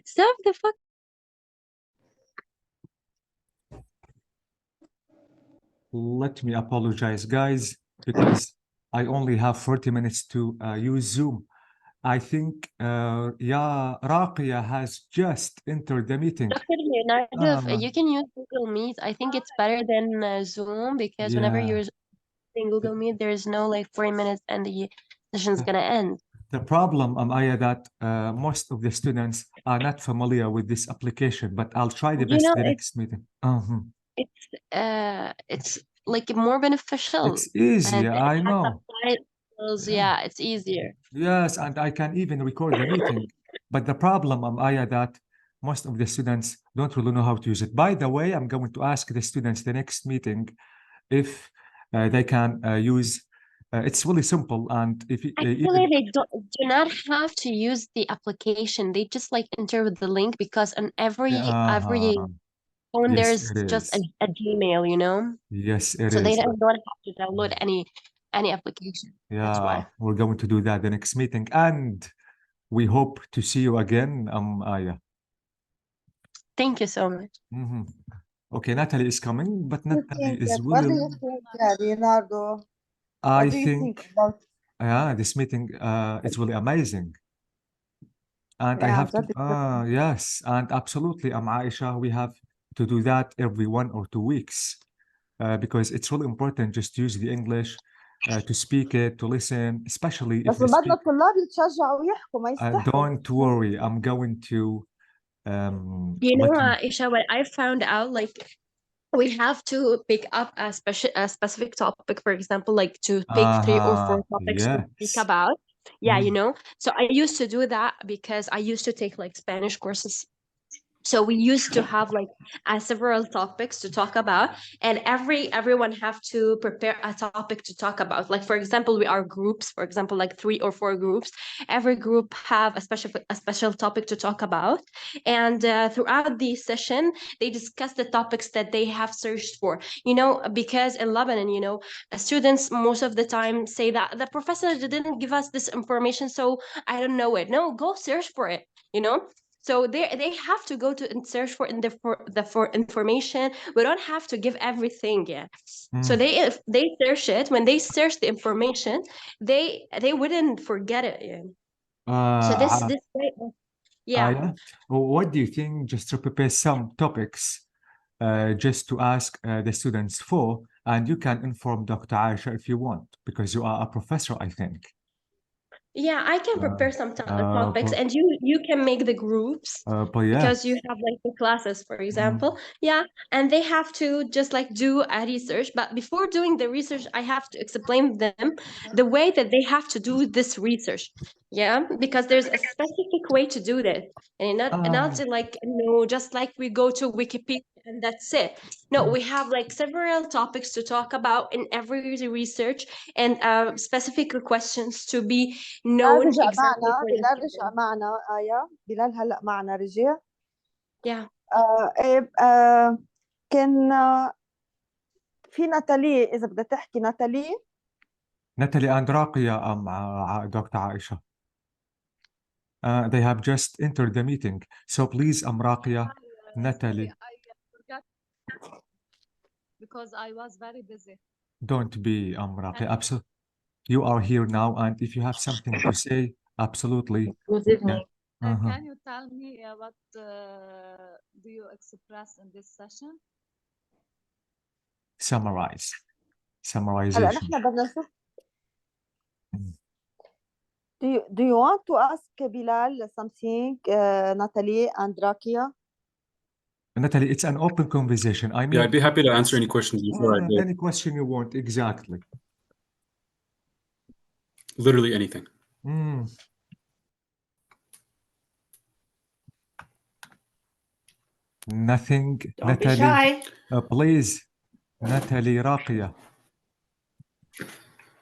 Stop the fuck. Let me apologize, guys, because I only have 40 minutes to use Zoom. I think Raqia has just entered the meeting. Dr. Leonardo, Ah, you can use Google Meet. I think it's better than Zoom because whenever yeah. you're using Google Meet, there's no like 40 minutes and the session's gonna end. The problem, Amaya, that most of the students are not familiar with this application, but I'll try the You best know, the next meeting. it's like more beneficial It's easier, and it I has know. subtitles. Yeah. Yeah, it's easier. Yes, and I can even record the meeting. But the problem, Amaya, that most of the students don't really know how to use it. By the way, I'm going to ask the students the next meeting if they can use. It's really simple, and if Actually, even they do not have to use the application. They just like enter the link because on every uh, phone yes, there's it just is. a Gmail, you know? Yes, it So they is. don't have to download any application. That's Yeah, why. we're going to do that the next meeting, and we hope to see you again, Aya. Thank you so much. Okay, Natalie is coming, but you Natalie think, is what do really. you think, Leonardo? I What do you think think, about? yeah, this meeting is really amazing. And I Yeah, have to, that is yes, and absolutely, Aisha, we have to do that every 1 or 2 weeks because it's really important just to use the English, to speak it, to listen, especially if بس the بدنا speak. الطلاب يتشجعوا يحكوا ما يستحوا. Don't worry, I'm going to You know, let you. Isha, what I found out, like we have to pick up a specific topic, for example, like to pick 3 or 4 topics to speak Yes. about. Yeah, you Mm. know. So I used to do that because I used to take like Spanish courses. So we used to have like several topics to talk about, and everyone have to prepare a topic to talk about. Like for example, we are groups, for example, like 3 or 4 groups. Every group have a special topic to talk about, and throughout the session, they discuss the topics that they have searched for. You know, because in Lebanon, you know, students most of the time say that the professor didn't give us this information, so I don't know it. No, go search for it. You know, so they have to go to and search for for information. We don't have to give everything. Yeah. So Mm. if they search it, when they search the information, they wouldn't forget it. Yeah. So Uh, this way, yeah. Aya, what do you think, just to prepare some topics just to ask the students for, and you can inform Dr. Aisha if you want, because you are a professor, I think. Yeah, I can Uh, prepare some uh, topics, but, and you can make the groups but yeah. because you have like the classes, for Mm. example. Yeah, and they have to just like do a research. But before doing the research, I have to explain them the way that they have to do this research. Yeah, because there's a specific way to do this, and not like just like we go to Wikipedia and that's it. No, we have like several topics to talk about in every research, and specific questions to be بلال known رجع exactly معنا، for the بلال رجع student. معنا. آية بلال هلا معنا رجع. Yeah. إيه كان في ناتالي، إذا بدها تحكي ناتالي. Natalie and Raqiya, Dr. Aisha. They have just entered the meeting. So please, Raqiya, Natalie. I forgot because I was very busy. Don't be Raqiya. Absolutely. You are here now, and if you have something to say, absolutely. Good Yeah. evening. Can you tell me what do you express in this session? Summarize. هلا Summarization. نحن بدنا نشوف. Do you want to ask Bilal something, Natalie and Rakia? Natalie, it's an open conversation. I mean, Yeah, I'd be happy to answer any questions before I go. any question you want, exactly. Literally anything. Nothing, Don't be Natalie. shy. Please, Natalie Raqiya.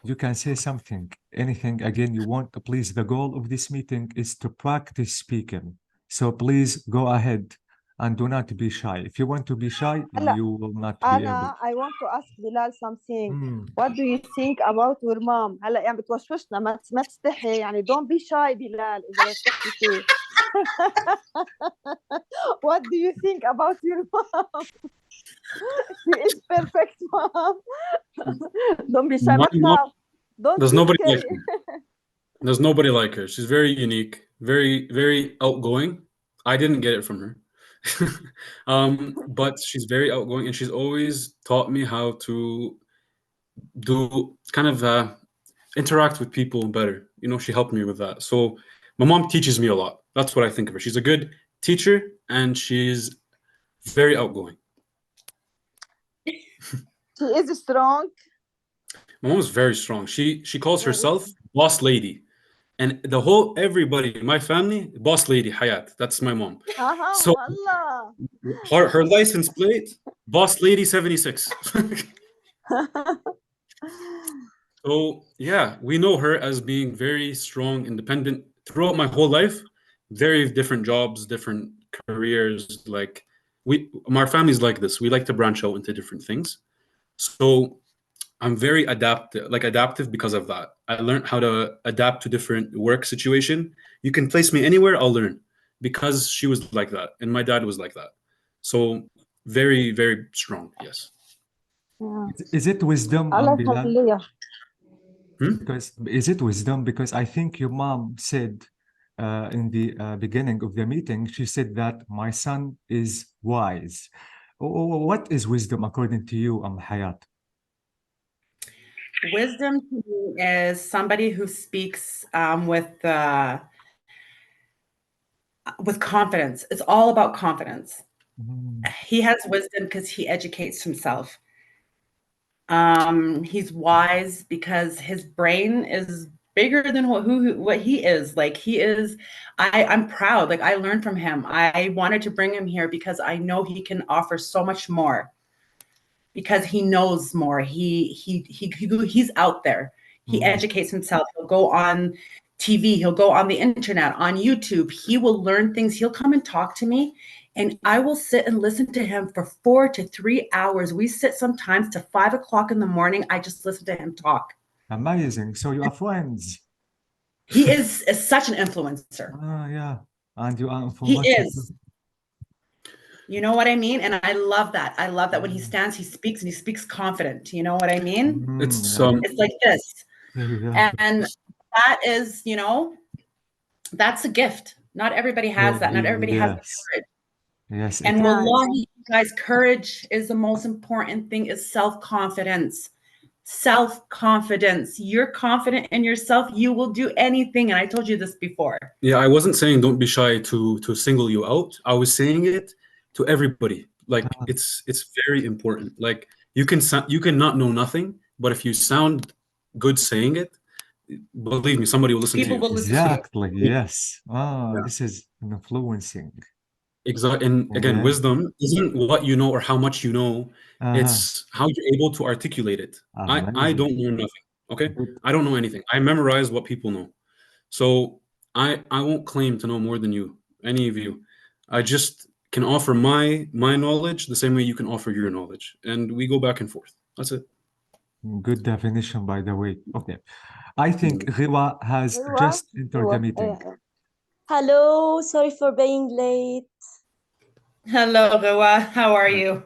You can say something, anything again you want. Please, the goal of this meeting is to practice speaking. So please go ahead and do not be shy. If you want to be shy, you will not be able. I want to ask Bilal something. What do you think about your mom? هلا يعني بتوشوشنا، ما تستحي يعني. Don't be shy Bilal إذا بدك تحكي شيء. What do you think about your mom? She is perfect, mom. Don't be shy. My But mom, now, don't there's be nobody like scary. her. There's nobody like her. She's very unique, very, very outgoing. I didn't get it from her. But she's very outgoing, and she's always taught me how to do kind of interact with people better. You know, she helped me with that. So my mom teaches me a lot. That's what I think of her. She's a good teacher, and she's very outgoing. She is strong. My mom's very strong. She calls Very herself strong. boss lady. And the whole everybody in my family, boss lady Hayat. That's my mom. So Wallah. her license plate, boss lady 76. So yeah, we know her as being very strong, independent throughout my whole life. Very different jobs, different careers. Like our family's like this. We like to branch out into different things. So I'm very adaptive because of that. I learned how to adapt to different work situation. You can place me anywhere, I'll learn because she was like that, and my dad was like that. So very, very strong. Yes. Yeah. Is it wisdom, Allah Bilal? يخليها. Because is it wisdom? Because I think your mom said in the beginning of the meeting, she said that my son is wise. What is wisdom according to you, Hayat? Wisdom to me is somebody who speaks with confidence. It's all about confidence. He has wisdom because he educates himself. He's wise because his brain is bigger than what he is. Like he is, I'm proud. Like I learned from him. I wanted to bring him here because I know he can offer so much more. Because he knows more. He's out there. He educates himself. He'll go on TV. He'll go on the internet, on YouTube. He will learn things. He'll come and talk to me, and I will sit and listen to him for 4 to 3 hours. We sit sometimes to 5 o'clock in the morning. I just listen to him talk. Amazing. So you are friends. He is such an influencer. Yeah. And you are He influential too. is. You know what I mean? And I love that. I love that when he stands, he speaks, and he speaks confident. You know what I mean? It's It's like this. Yeah. And that is, that's a gift. Not everybody has that. Not everybody has the Yes. courage. Yes. And Yeah, wallahi, guys, courage is the most important thing, is self-confidence. Self-confidence. You're confident in yourself, you will do anything. And I told you this before. Yeah, I wasn't saying don't be shy to single you out. I was saying it to everybody. Like it's very important. Like you can not know nothing, but if you sound good saying it, believe me, somebody will listen to People you. will listen to you. Exactly. Yes. Yeah. This is influencing. Exactly. And again, Yeah. wisdom isn't what you know or how much you know. It's how you're able to articulate it. I Amazing. don't know nothing. Okay. Good. I don't know anything. I memorize what people know. So I won't claim to know more than you, any of you. I just can offer my knowledge the same way you can offer your knowledge. And we go back and forth. That's it. Good definition, by the way. Okay. I think Riwa has أيوة. just entered the أيوة. meeting. Hello, sorry for being late. Hello, Rewa. How are you?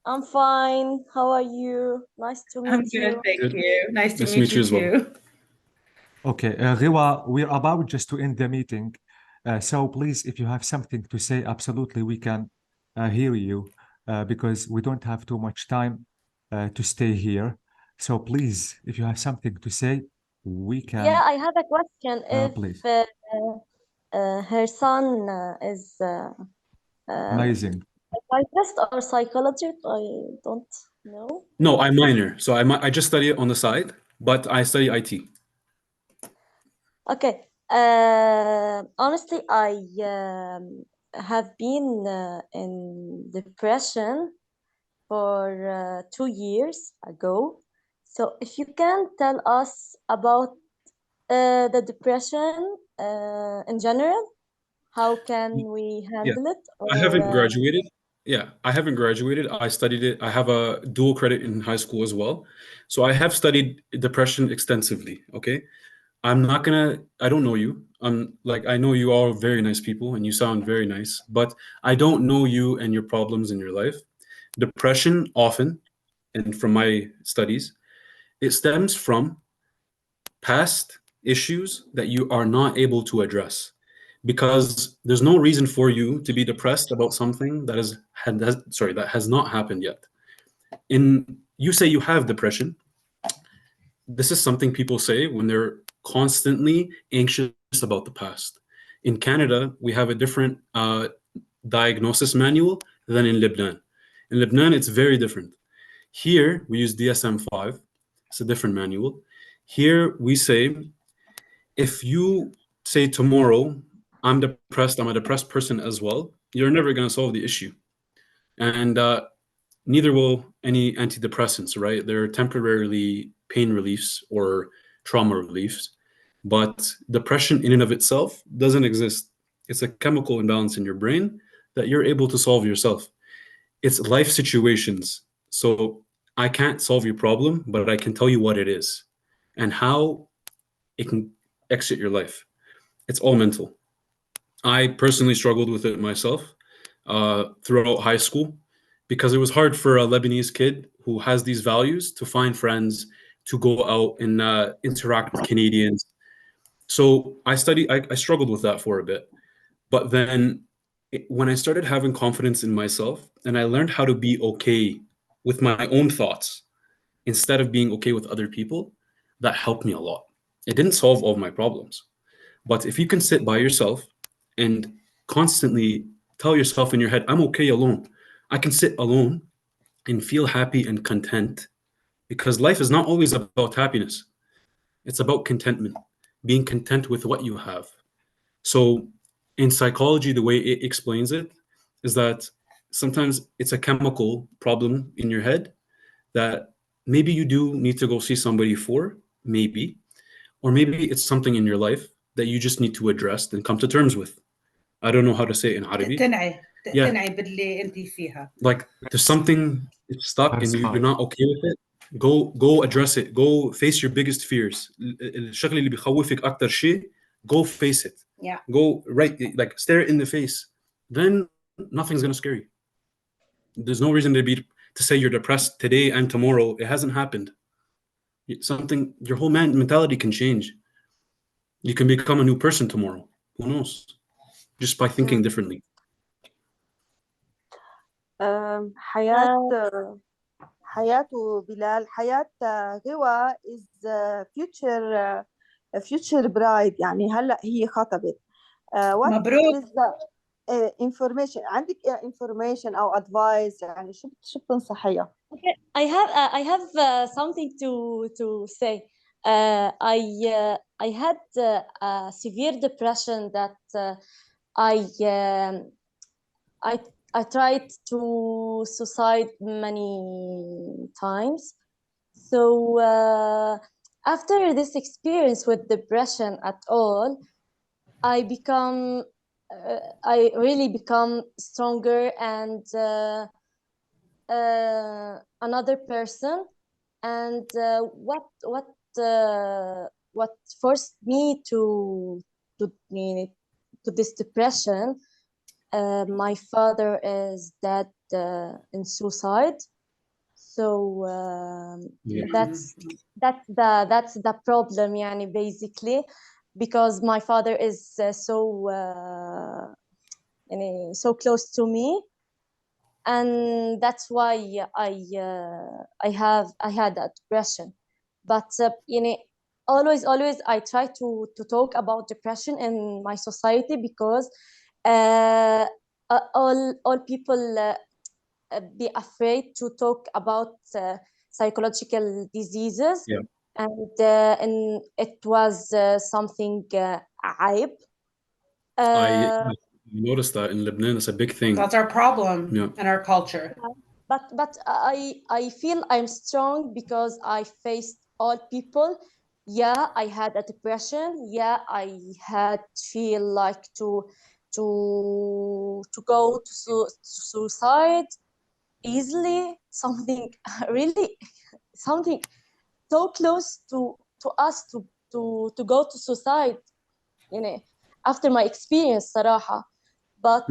I'm fine. How are you? Nice to meet I'm you. good, thank Good. you. Nice to Nice to meet meet you you as well. too. Okay, Riwa, we're about just to end the meeting. So please, if you have something to say, absolutely, we can hear you because we don't have too much time to stay here. So please, if you have something to say, we can. Yeah, I have a question. If please. her son is Amazing. psychiatrist or psychologist, I don't know. No, I'm minor. So I just study it on the side, but I study IT. Okay. Honestly, I have been in depression for 2 years ago. So if you can tell us about the depression in general, how can we handle it? I haven't Or graduated. Yeah, I haven't graduated. I studied it. I have a dual credit in high school as well. So I have studied depression extensively. Okay. I don't know you. I know you all are very nice people and you sound very nice, but I don't know you and your problems in your life. Depression often, and from my studies, it stems from past issues that you are not able to address because there's no reason for you to be depressed about something that has not happened yet. In You say you have depression. This is something people say when they're constantly anxious about the past. In Canada, we have a different diagnosis manual than in Lebanon. In Lebanon, it's very different. Here, we use DSM-5. It's a different manual. Here, we say if you say tomorrow, I'm depressed, I'm a depressed person as well, you're never going to solve the issue. And neither will any antidepressants, right? They're temporarily pain reliefs or trauma reliefs. But depression in and of itself doesn't exist. It's a chemical imbalance in your brain that you're able to solve yourself. It's life situations. So I can't solve your problem, but I can tell you what it is and how it can exit your life. It's all mental. I personally struggled with it myself throughout high school because it was hard for a Lebanese kid who has these values to find friends, to go out and interact with Canadians. So I struggled with that for a bit. But then when I started having confidence in myself and I learned how to be okay with my own thoughts instead of being okay with other people, that helped me a lot. It didn't solve all of my problems. But if you can sit by yourself and constantly tell yourself in your head, I'm okay alone. I can sit alone and feel happy and content because life is not always about happiness. It's about contentment, being content with what you have. So in psychology, the way it explains it is that sometimes it's a chemical problem in your head that maybe you do need to go see somebody for, maybe, or maybe it's something in your life that you just need to address and come to terms with. I don't know how to say it in Arabic. Yeah, تنعي باللي انت فيها. like there's something it's stuck and That's you're fine. not okay with it. Go address it. Go face your biggest fears. الشغل اللي بيخوفك أكتر شيء, go face it. Yeah. Go like stare it in the face. Then nothing's gonna scare you. There's no reason to say you're depressed today and tomorrow. It hasn't happened. Your whole mentality can change. You can become a new person tomorrow. Who knows? Just by thinking differently. حياة حياة وبلال حياة غوى is future bride يعني هلا هي خطبت. What مبروك. is the information عندك information أو advice يعني شو بتنصحيها؟ I have something to say. I had a severe depression that I tried to suicide many times. So after this experience with depression at all, I really become stronger and another person. And what forced me to this depression, my father is dead in suicide. So Yeah. that's the problem يعني basically, because my father is so close to me, and that's why I had that depression. But always I try to talk about depression in my society, because all people be afraid to talk about psychological diseases. Yeah. And it was something عيب. I noticed that in Lebanon, it's a big thing. That's our problem in our culture. But I feel I'm strong because I faced all people. Yeah, I had a depression. Yeah, I had feel like to go to suicide easily. Something really something so close to us to go to suicide, after my experience صراحة. But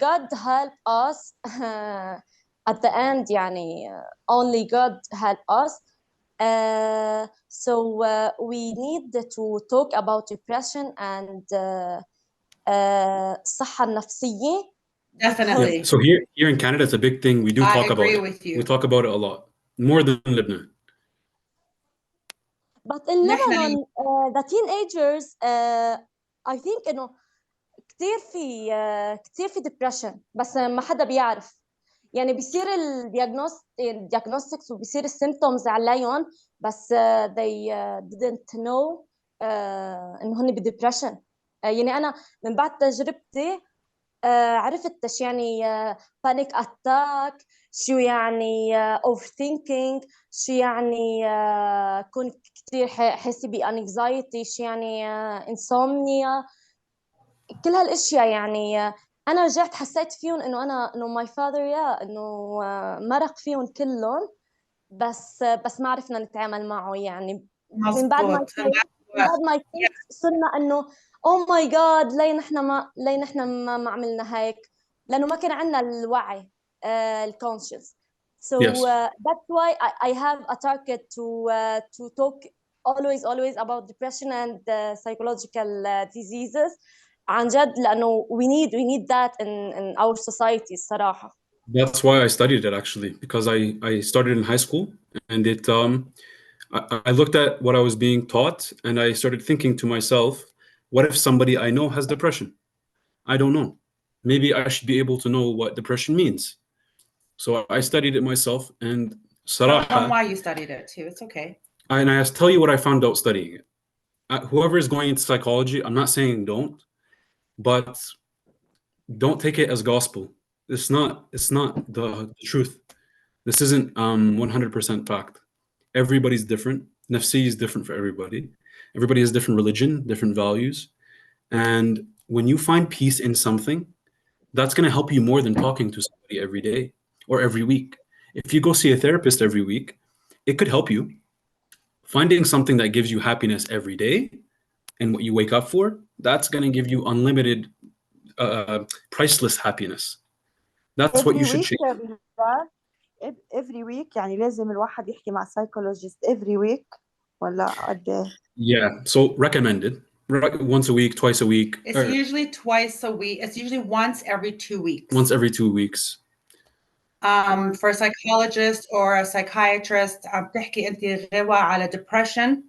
God helped us at the end, only God helped us. So we need to talk about depression and الصحة النفسية. Definitely. So here in Canada, it's a big thing. We do I talk about agree it. with you. We talk about it a lot, more than Lebanon. But in نحن- Lebanon, the teenagers, I think إنه كتير في depression، بس ما حدا بيعرف. بيصير الديagnostics وبيصير السيمتومز عليهم، بس they didn't know إنه هن بديبريشن. أنا من بعد تجربتي عرفت شو panic attack، شو overthinking، شو كون كتير حاسة بانكزايتي، شو insomnia، كل هالاشياء. انا رجعت حسيت فيهم انه my father انه مرق فيهم كلهم، بس ما عرفنا نتعامل معه. من بعد ما صرنا انه oh my god، ليه نحن ما عملنا هيك، لانه ما كان عندنا الوعي الconscious. So Yes. that's why I have a target to talk always about depression and psychological diseases عن جد، لأنه we need that in our society الصراحة. That's why I studied it actually, because I started in high school, and I looked at what I was being taught, and I started thinking to myself, what if somebody I know has depression? I don't know. Maybe I should be able to know what depression means. So I studied it myself, and Tell them صراحة, why you studied it too. It's okay. and I tell you what I found out studying it. Whoever is going into psychology, I'm not saying don't, but don't take it as gospel. It's not the truth. This isn't 100% fact. Everybody's different. Nafsi is different for everybody. Everybody has different religion, different values. And when you find peace in something, that's going to help you more than talking to somebody every day or every week. If you go see a therapist every week, it could help you. Finding something that gives you happiness every day and what you wake up for, that's going to give you unlimited, priceless happiness. That's what every you should week chase. every week لازم الواحد يحكي مع psychologist every week ولا قد ايه؟ Yeah, so recommended. Once a week, twice a week. It's usually twice a week. It's usually once every 2 weeks. Once every 2 weeks. For a psychologist or a psychiatrist بتحكي انت غوى على depression.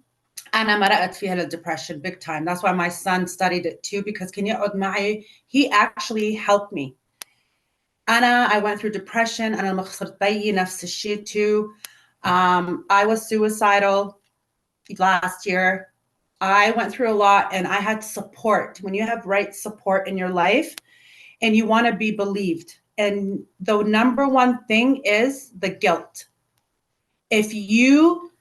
أنا مرقت فيها للdepression big time. That's why my son studied it too, because كان يقعد معي. He actually helped me. I went through depression. أنا لما خسرت بيي نفس الشيء too. I was suicidal last year. I went through a lot, and I had support. When you have right support in your life and you want to be believed, and the number one thing is the guilt. If you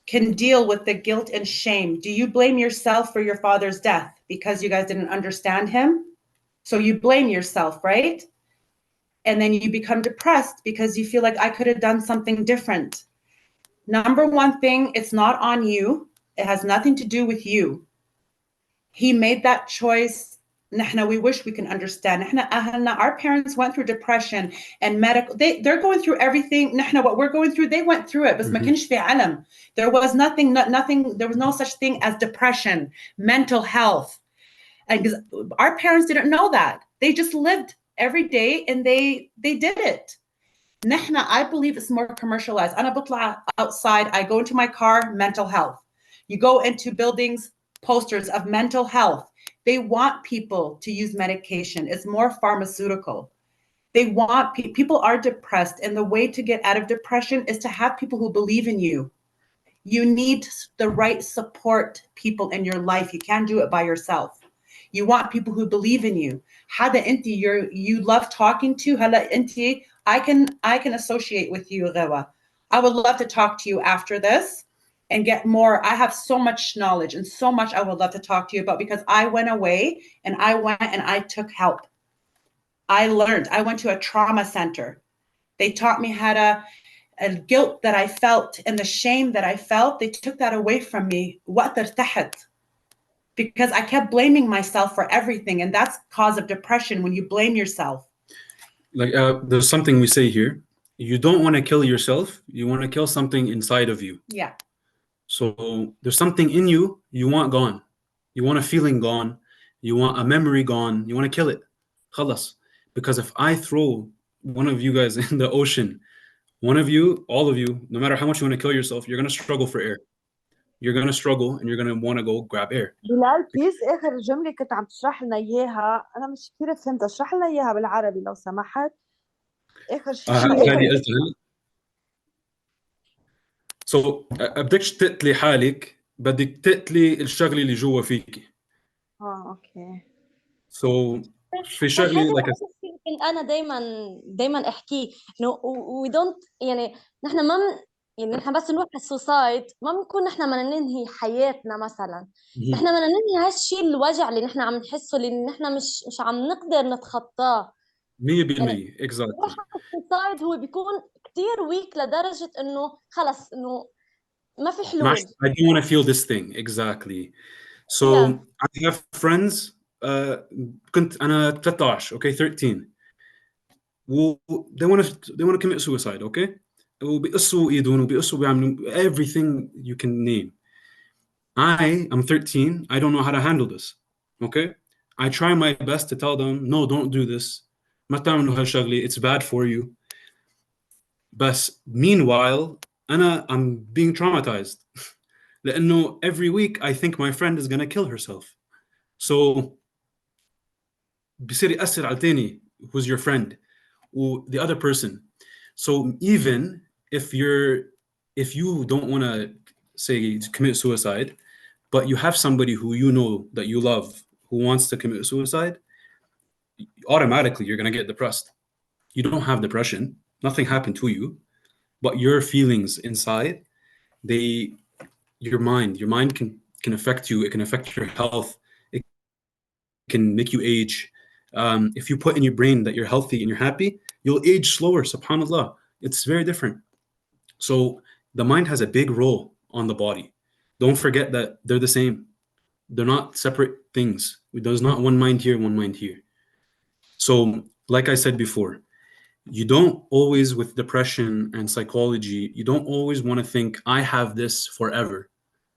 can deal with the guilt and shame, do you blame yourself for your father's death because you guys didn't understand him? So you blame yourself, right? And then you become depressed because you feel like I could have done something different. Number one thing, it's not on you. It has nothing to do with you. He made that choice. We wish we can understand. Our parents went through depression and medical. They're going through everything. What we're going through, they went through it. But ما كانش في علم. There was nothing. There was no such thing as depression, mental health. And because our parents didn't know that, they just lived every day and they did it. I believe it's more commercialized. أنا بطلع outside. I go into my car. Mental health. You go into buildings. Posters of mental health. They want people to use medication. It's more pharmaceutical. They want people are depressed, and the way to get out of depression is to have people who believe in you. You need the right support people in your life. You can't do it by yourself. You want people who believe in you. Hada inti you love talking to. Hala inti I can associate with you, Rewa. I would love to talk to you after this and get more. I have so much knowledge and so much I would love to talk to you about, because I went away and I took help. I learned. I went to a trauma center. They taught me how to الguilt that I felt and the shame that I felt, they took that away from me. وقت ارتحت. Because I kept blaming myself for everything, and that's cause of depression when you blame yourself. Like there's something we say here. You don't want to kill yourself. You want to kill something inside of you. Yeah. So there's something in you want gone. You want a feeling gone. You want a memory gone. You want to kill it. خلص. Because if I throw one of you guys in the ocean, one of you, all of you, no matter how much you want to kill yourself, you're going to struggle for air. You're going to struggle and you're going to want to go grab air. بلال بليز اخر جمله كنت عم تشرح لنا اياها انا مش كثير فهمتها، اشرح لنا اياها بالعربي لو سمحت. اخر شيء هذه قلتها. So بدكش تقتلي حالك، بدك تقتلي الشغله اللي جوا فيكي. اوكي. So في شغله like كنت انا دايما احكيه انه وي دونت يعني نحن ما يعني نحن بس نروح على السوسايد ما بنكون نحن بدنا ننهي حياتنا مثلا. نحن بدنا ننهي هالشيء الوجع اللي نحن عم نحسه اللي نحن مش عم نقدر نتخطاه. 100% exactly. نروح على السوسايد هو بيكون كتير ويك لدرجة انه خلص انه ما في حلول. I don't want to feel this thing exactly. So I have friends. كنت أنا 13 okay 13 they want to commit suicide okay وبيقصوا إيدهم وبيقصوا بيعملوا everything you can name. I'm 13. I don't know how to handle this. Okay, I try my best to tell them no, don't do this. ما تعملوا هالشغلة. It's bad for you. But meanwhile I'm being traumatized. لأنه every week I think my friend is gonna kill herself. So بصير يأثر على التاني who's your friend or the other person. So even if you don't want to say commit suicide, but you have somebody who you know that you love who wants to commit suicide, automatically you're gonna get depressed. You don't have depression. Nothing happened to you, but your feelings inside, your mind can affect you. It can affect your health. It can make you age. If you put in your brain that you're healthy and you're happy, you'll age slower. Subhanallah, it's very different. So the mind has a big role on the body. Don't forget that they're the same. They're not separate things. There's not one mind here, one mind here. So, like I said before, you don't always, with depression and psychology, you don't always want to think, I have this forever.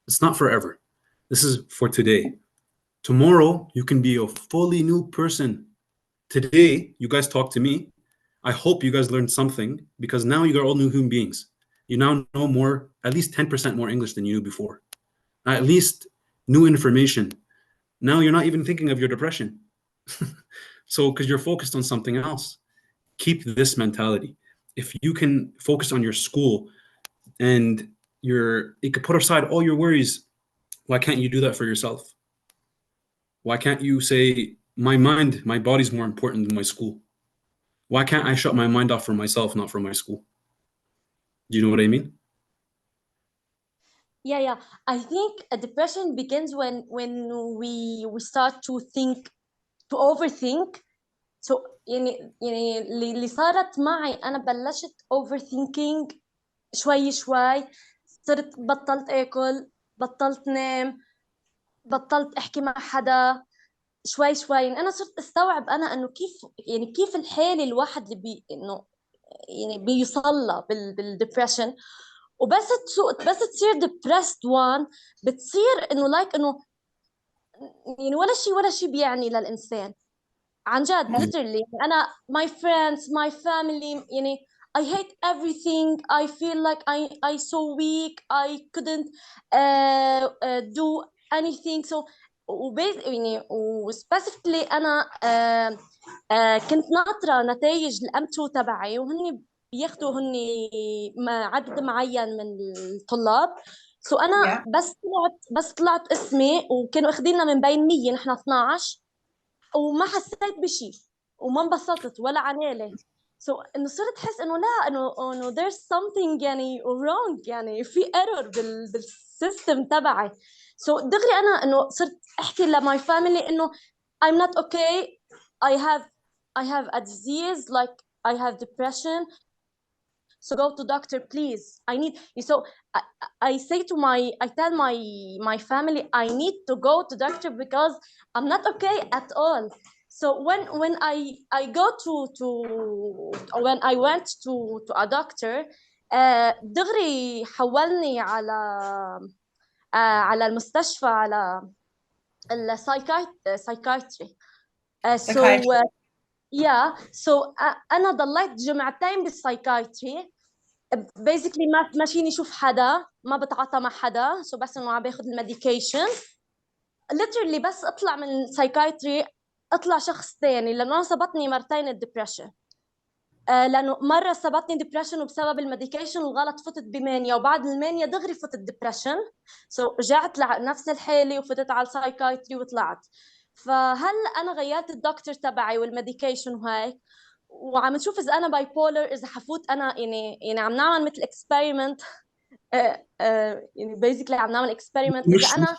It's not forever. This is for today. Tomorrow, you can be a fully new person. Today, you guys talk to me. I hope you guys learned something because now you are all new human beings. You now know more, at least 10% more English than you knew before. At least new information. Now you're not even thinking of your depression. So, because you're focused on something else. Keep this mentality. If you can focus on your school and you could put aside all your worries, why can't you do that for yourself? Why can't you say, my body's more important than my school? Why can't I shut my mind off for myself, not for my school? Do you know what I mean? Yeah. I think a depression begins when we start to overthink. So يعني اللي صارت معي أنا بلشت overthinking شوي صرت بطلت آكل، بطلت نام، بطلت أحكي مع حدا شوي يعني أنا صرت أستوعب أنا إنه كيف الحالة الواحد اللي إنه يعني بيوصل بالديبريشن. وبس تصير depressed one بتصير إنه إنه يعني ولا شيء بيعني للإنسان عن جد literally. أنا my friends my family يعني I hate everything. I feel like I so weak. I couldn't do anything. So يعني specifically أنا كنت ناطرة نتائج الأم2 تبعي وهن بياخدوا عدد معين من الطلاب. سو أنا بس طلعت اسمي وكانوا أخذيننا من بين 100 نحن 12 وما حسيت بشيء وما انبسطت ولا عنالي. انه صرت احس انه لا انه there's something يعني wrong يعني في error بالسيستم تبعي. دغري انا انه صرت احكي لماي family انه I'm not okay. I have a disease like I have depression. so go to doctor, please. I need. So I say to I tell my family, I need to go to doctor because I'm not okay at all. So when I go to when I went to a doctor, دغري حولني على المستشفى، على psychiatry. So yeah, so انا ضليت جمعتين بالسايكايتري. basically ما فيني اشوف حدا، ما بتعاطى مع حدا، so بس انه عم باخذ الميديكيشن. literally بس اطلع من السايكايتري اطلع شخص ثاني، لانه انا صابتني مرتين الدبريشن. لانه مره صابتني ديبرشن وبسبب الميديكيشن الغلط فتت بمانيا، وبعد المانيا دغري فتت ديبرشن. سو رجعت لنفس الحاله وفتت على السايكايتري وطلعت. فهل انا غيرت الدكتور تبعي والميديكيشن وهيك، وعم نشوف اذا انا باي بولر، اذا حفوت انا يعني عم نعمل مثل اكسبيرمنت. يعني بيزيكلي عم نعمل اكسبيرمنت اذا انا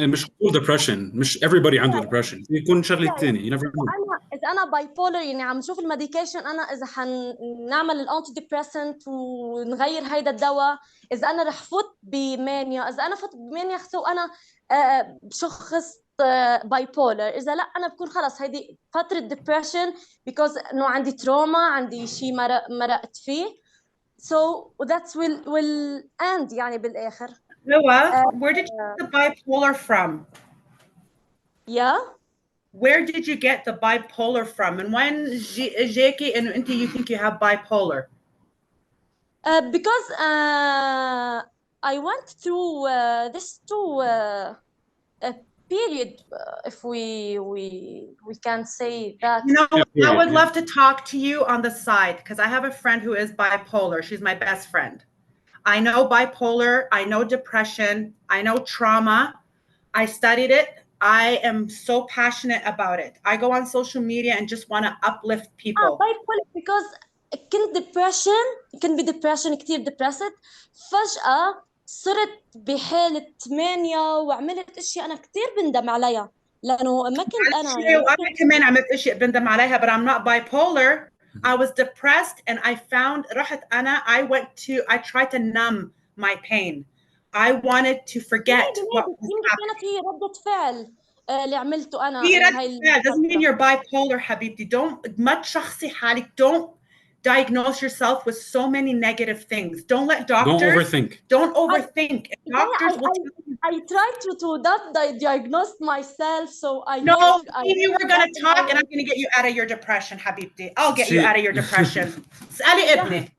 مش ديبرشن، مش everybody عنده ديبرشن، يكون شغله ثانيه. اذا انا باي بولر يعني عم نشوف الميديكيشن، انا اذا حنعمل الانتي ديبريسنت ونغير هيدا الدواء، اذا انا رح فوت بمانيا، اذا انا فوت بمانيا سو انا شخص باي بولر، اذا لا انا بكون خلص هيدي فتره ديبريشن بيكوز انه عندي تروما، عندي شيء مرقت فيه. So that's will end يعني بالاخر. Where did you get the bipolar from? Yeah. Where did you get the bipolar from? And when جاكي انه انت you think you have bipolar? Because I went through this a period, if we can say that. You know, I would love to talk to you on the side because I have a friend who is bipolar. She's my best friend. I know bipolar, I know depression, I know trauma. I studied it. I am so passionate about it. I go on social media and just want to uplift people. Bipolar because كنت depression كتير depressed. فجأة صرت بحالة مانيا وعملت اشياء انا كتير بندم عليها، لانه ما كنت انا انا كمان عملت اشياء بندم عليها، but I'm not bipolar. I was depressed and I found رحت انا I tried to numb my pain. I wanted to forget what was happening. كانت هي ردة فعل اللي عملته انا. هي ردة فعل doesn't mean you're bipolar حبيبتي. ما تشخصي حالك. Don't diagnose yourself with so many negative things. Don't let doctors. Don't overthink. Doctors will tell you. I tried to not diagnose myself, so I no. Maybe we're gonna talk, and I'm gonna get you out of your depression, حبيبتي. I'll get you out of your depression. اسألي ابني.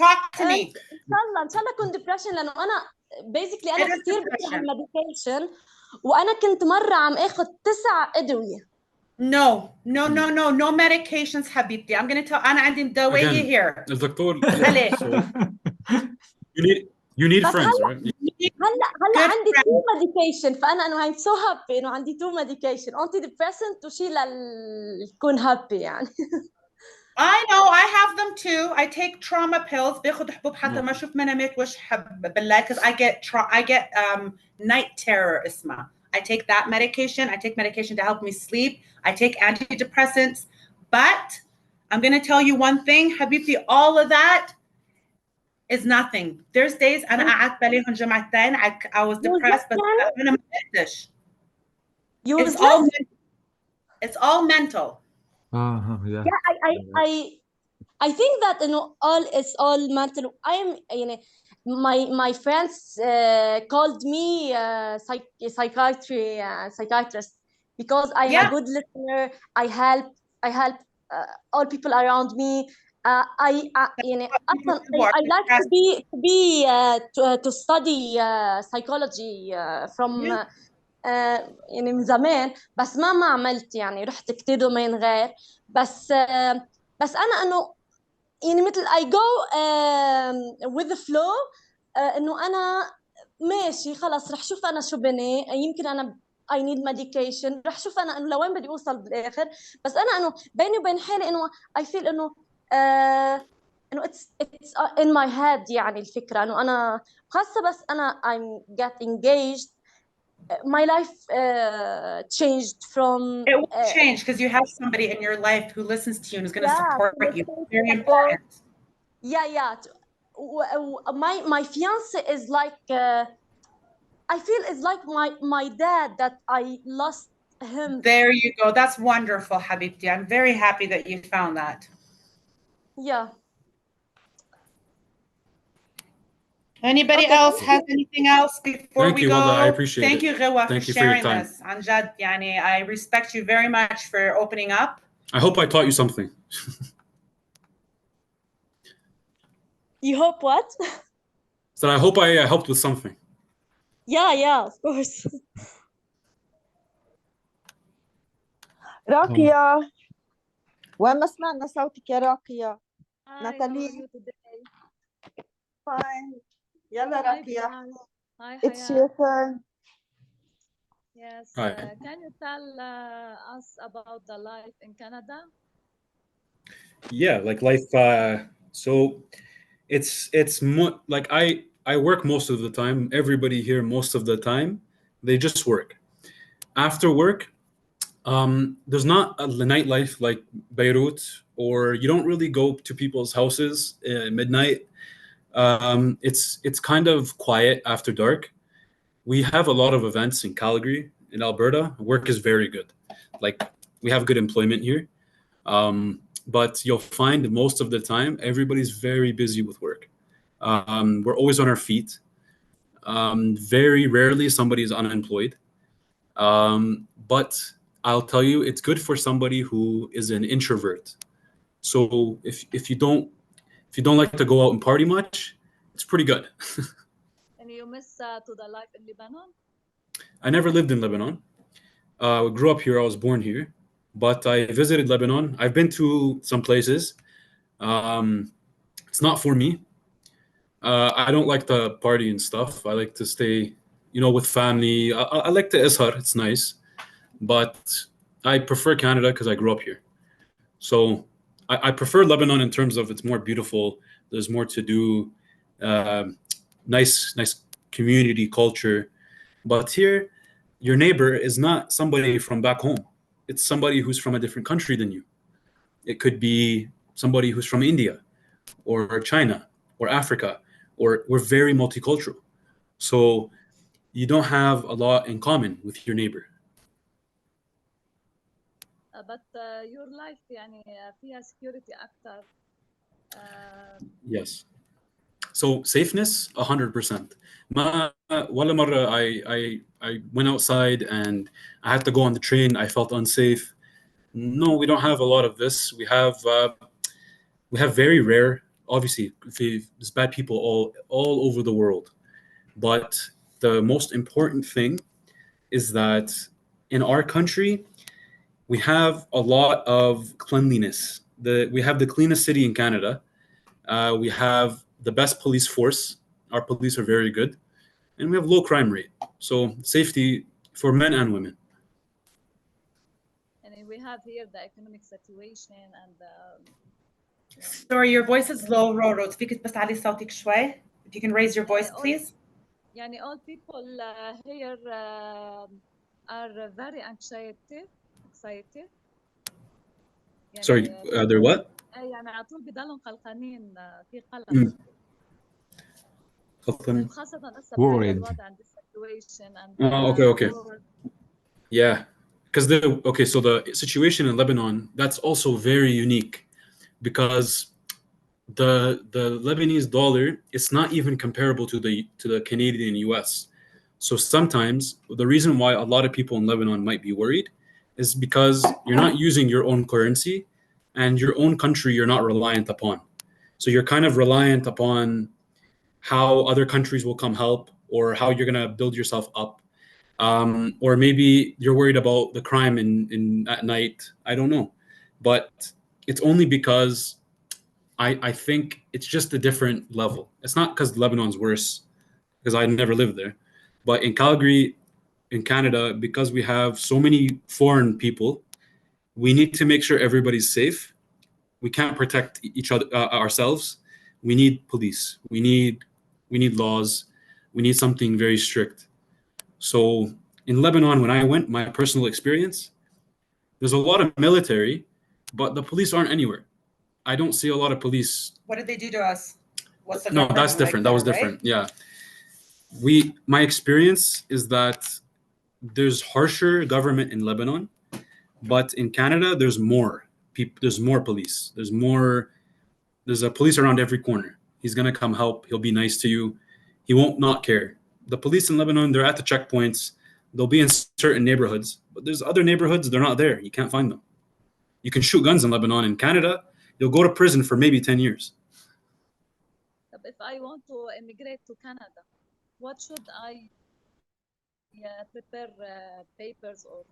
Talk to me. ان شاء الله كنت depression، لانه انا basically انا كثير بكره الميديكيشن، وانا كنت مره عم اخذ 9 ادويه. No medications حبيبتي. I'm gonna tell. أنا عندي دواية here. الدكتور. You need friends, right? هلا عندي 2 medication، فانا انه I'm so happy انه عندي 2 medication anti depressant وشي للكون happy يعني. I know, I have them too. I take trauma pills. باخد حبوب حتى ما اشوف منامات وش بالله because I get night terror اسمها. I take that medication. I take medication to help me sleep. I take antidepressants. But I'm going to tell you one thing, حبيبتي, all of that is nothing. There's days أنا قعدت باليهم جمعتين I was depressed but أنا ما قدرتش. It's all mental. Yeah. I think that it's all mental. I am my friends called me psychiatrist because I am a good listener. I help all people around me. I like to study psychology from يعني من زمان، بس ما عملت يعني رحت كتير دومين غير. بس أنا إنه يعني مثل I go with the flow. إنه أنا ماشي خلاص رح شوف أنا شو بني، يمكن أنا I need medication، رح شوف أنا إنه لوين بدي أوصل بالآخر. بس أنا إنه بيني وبين حالي إنه I feel إنه it's in my head يعني الفكرة إنه أنا خاصة بس أنا I'm get engaged. My life changed from. It will change because you have somebody in your life who listens to you and is going to support you. Very important. Yeah. My fiance is like I feel it's like my dad that I lost him. There you go. That's wonderful, Habibti. I'm very happy that you found that. Yeah. Anybody Okay. else has anything else before Thank we you, go? Wallah. I appreciate Thank it. you, Ghiwa, for Thank you for your sharing time. this. عن جد, يعني, I respect you very much for opening up. I hope I taught you something. You hope what? So I hope I helped with something. Yeah, of course. راقية، وين ما سمعنا صوتك يا راقية؟ Hi, how are ناتالي. you today? Fine. يلا Hi, راقية. Bilal. Hi, It's Hayat. your turn. Yes. Hi. Can you tell us about the life in Canada? Yeah, like life. So it's more like I work most of the time. Everybody here most of the time, they just work. After work, there's not a nightlife like Beirut, or you don't really go to people's houses midnight. It's kind of quiet after dark. We have a lot of events in Calgary, in Alberta. Work is very good. Like we have good employment here. But you'll find most of the time everybody's very busy with work. We're always on our feet. Very rarely somebody is unemployed. But I'll tell you, it's good for somebody who is an introvert. So if you don't like to go out and party much, it's pretty good. And you miss to the life in Lebanon? I never lived in Lebanon. I grew up here. I was born here, but I visited Lebanon. I've been to some places. It's not for me. I don't like the party and stuff. I like to stay, with family. I like the ishar. It's nice, but I prefer Canada because I grew up here. So I prefer Lebanon in terms of it's more beautiful. There's more to do. Uh, nice community culture. But here, your neighbor is not somebody from back home. It's somebody who's from a different country than you. It could be somebody who's from India or China or Africa, or we're very multicultural. So you don't have a lot in common with your neighbor. But your life يعني فيها security أكتر. Yes. So safeness, 100%. ولا مرة I went outside and I had to go on the train. I felt unsafe. No, we don't have a lot of this. We have very rare. Obviously, there's bad people all over the world, but the most important thing is that in our country we have a lot of cleanliness. We have the cleanest city in Canada. We have the best police force. Our police are very good, and we have low crime rate. So safety for men and women. And we have here the economic situation and Sorry, your voice is low, Roro. فيك بس علي صوتك شوي? If you can raise your voice, please. يعني all people here are very anxiety. يعني Sorry, they're what? يعني على طول بضلهم قلقانين في قلق. خاصة هسه بهذا الوضع عند situation and okay. Yeah, because so the situation in Lebanon, that's also very unique because the Lebanese dollar, it's not even comparable to the Canadian US. So sometimes the reason why a lot of people in Lebanon might be worried is because you're not using your own currency, and your own country you're not reliant upon. So you're kind of reliant upon how other countries will come help, or how you're going to build yourself up. Or maybe you're worried about the crime in at night. I don't know, but it's only because I think it's just a different level. It's not because Lebanon's worse, because I never lived there, but in Calgary, in Canada, because we have so many foreign people, we need to make sure everybody's safe. We can't protect each other ourselves. We need police. We need laws. We need something very strict. So in Lebanon, when I went, my personal experience, there's a lot of military, but the police aren't anywhere. I don't see a lot of police. What did they do to us? What's the No, government that's like different. That was there, right? different. Yeah. My experience is that there's harsher government in Lebanon, but in Canada, there's more people, there's more police. There's a police around every corner. He's gonna come help. He'll be nice to you. He won't not care. The police in Lebanon, they're at the checkpoints. They'll be in certain neighborhoods, but there's other neighborhoods they're not there. You can't find them. You can shoot guns in Lebanon. In Canada, you'll go to prison for maybe 10 years. But if I want to immigrate to Canada, what should I prepare papers or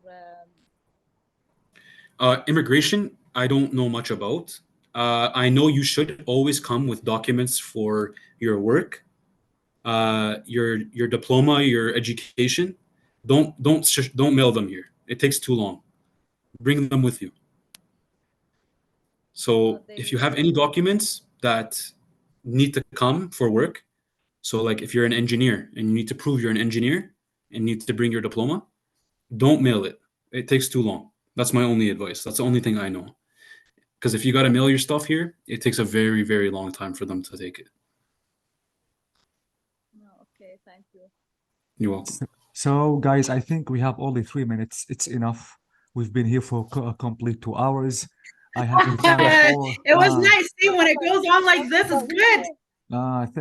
Immigration, I don't know much about. I know you should always come with documents for your work, your diploma, your education. Don't mail them here. It takes too long. Bring them with you. So if you have any documents that need to come for work, so like if you're an engineer and you need to prove you're an engineer and need to bring your diploma, don't mail it. It takes too long. That's my only advice. That's the only thing I know. Because if you got to mail your stuff here, it takes a very, very long time for them to take it. no? Okay, thank you. You're welcome. So, guys, I think we have only 3 minutes. It's enough. We've been here for a complete 2 hours. I have to thank all. It was nice. See, when it goes on like this, it's good.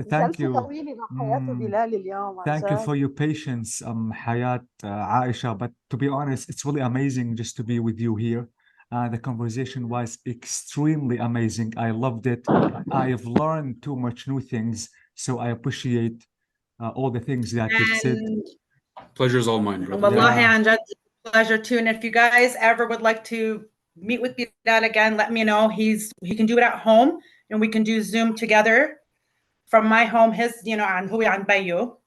Thank جلسة you. طويلة مع حياة وبلال اليوم عن Thank you جد. for your patience, Hayat, Aisha. But to be honest, it's really amazing just to be with you here. The conversation was extremely amazing. I loved it. I've learned too much new things. So I appreciate all the things that you've said. And Pleasure's all mine, brother. wallahi, Yeah. Anjad, pleasure too. And if you guys ever would like to meet with Bilal again, let me know. He can do it at home, and we can do Zoom together from my home. His, and who عن بيو.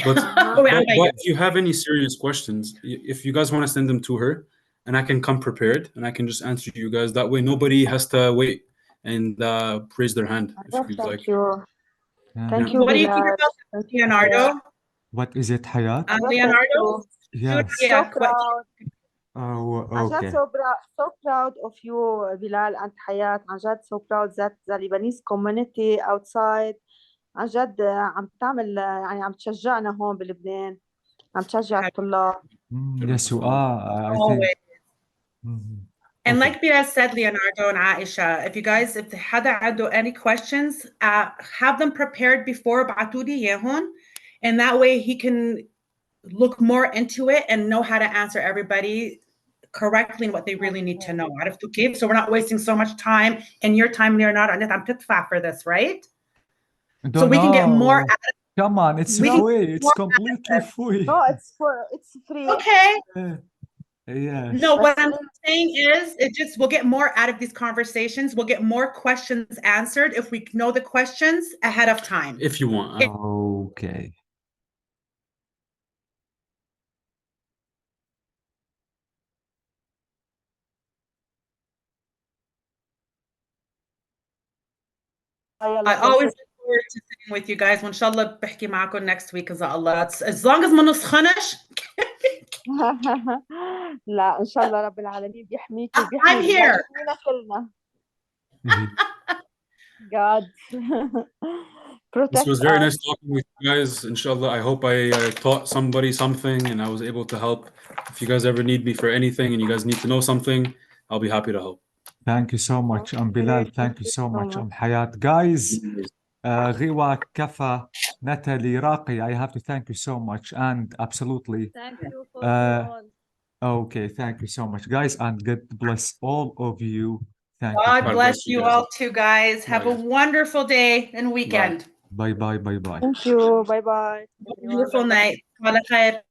But, هو عن بيو. if you have any serious questions, if you guys want to send them to her, and I can come prepared, and I can just answer you guys. That way, nobody has to wait and raise their hand if you'd like. Thank you. Yeah. Thank you, What do you think Bilal. about Leonardo? What is it, Hayat? Leonardo? Yes. Yeah. So proud. Oh, عن جد okay. so proud of you, Bilal and Hayat. عن جد so proud that the Lebanese community outside عن جد عم تعمل يعني عم تشجعنا هون بلبنان. عم تشجع الطلاب. Yes, you are. I think. Always. Mhm. And Okay. like Bilal said, Leonardo and Aisha, if you guys, if حدا عنده any questions, have them prepared before بعتوا لي إياهم, and that way he can look more into it and know how to answer everybody correctly and what they really need to know. عرفتوا كيف? So we're not wasting so much time and your time, Leonardo. أنت عم تدفع for this, right? So we can get more No. out Come on, it's We can free. It's more completely free. No, it's free. Okay. Yes. No, what But I'm saying is we'll get more out of these conversations. We'll get more questions answered if we know the questions ahead of time. If you want. Okay. I always look forward to sitting with you guys. وإن شاء الله بحكي معكم next week إذا الله. As long as ما نسخنش. لا إن شاء الله رب العالمين بيحميكي I'm وبيحمي here. بيحمينا كلنا. God. This was Protect very us. nice talking with you guys. Inshallah, I hope I taught somebody something and I was able to help. If you guys ever need me for anything and you guys need to know something, I'll be happy to help. Thank you so much, Bilal. Thank you so much, Hayat. Guys, Ghiwa, Kafa, Natalie, Raqi, I have to thank you so much. And absolutely. Thank you for all. Okay, thank you so much, guys. And God bless all of you. Thank you. God bless you all too, guys. Have a Bye. wonderful day and weekend. Bye, bye, bye, bye. Thank you. Bye bye. Beautiful night. على خير.